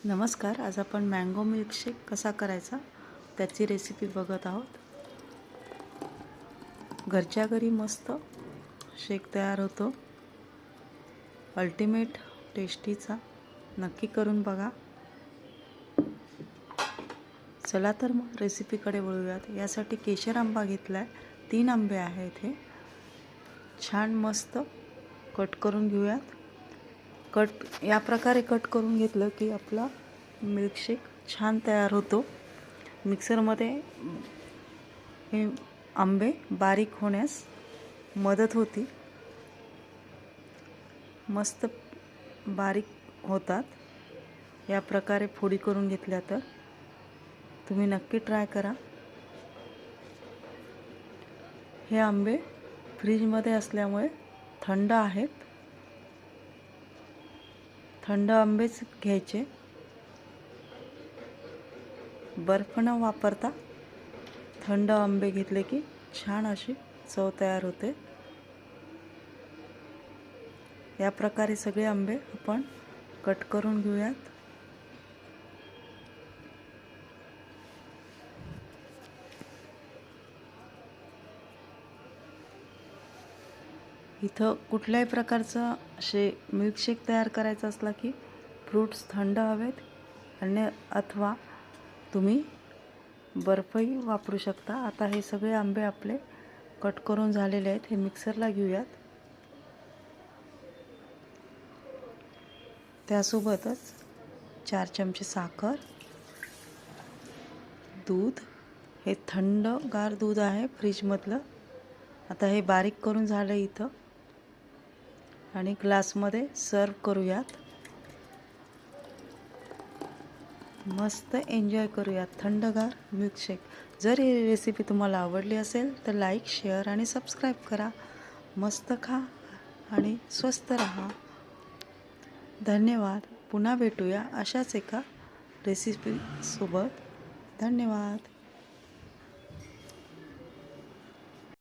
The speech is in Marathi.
नमस्कार. आज आपण मँगो मिल्कशेक कसा करायचा त्याची रेसिपी बघत आहोत. घरच्या घरी मस्त शेक तयार होतो, अल्टिमेट टेस्टीचा. नक्की करून बघा. चला तर मग रेसिपीकडे वळूयात. यासाठी केशर आंबा घेतला आहे, 3 आंबे आहेत. हे छान मस्त कट करून घेऊयात. या प्रकारे कट करून घेतलं की आपला मिल्कशेक छान तयार होतो. मिक्सरमध्ये हे आंबे बारीक होण्यास मदत होती, मस्त बारीक होतात. या प्रकारे फोडी करून घेतल्या तर तुम्ही नक्की ट्राय करा. हे आंबे फ्रीजमध्ये असल्यामुळे थंड आहेत. थंड आंबेच घ्यायचे, बर्फ न वापरता थंड आंबे घेतले की छान अशी चव तयार होते. या प्रकारे सगळे आंबे आपण कट करून घेऊयात. इथं कुठल्याही प्रकारचं मिल्कशेक तयार करायचा असला की फ्रूट्स थंड हवेत आणि अथवा तुम्ही बर्फही वापरू शकता. आता हे सगळे आंबे आपले कट करून झालेले आहेत. हे मिक्सरला घेऊयात. त्यासोबतच 4 चमचे साखर, दूध. हे थंडगार दूध आहे फ्रीजमधलं. आता हे बारीक करून झालं इथं आणि ग्लासमध्ये सर्व करूयात. मस्त एन्जॉय करूयात थंडगार मिल्कशेक. जर ही रेसिपी तुम्हाला आवडली असेल तर लाईक, शेअर आणि सबस्क्राईब करा. मस्त खा आणि स्वस्त राहा. धन्यवाद. पुन्हा भेटूया अशाच एका रेसिपीसोबत. धन्यवाद.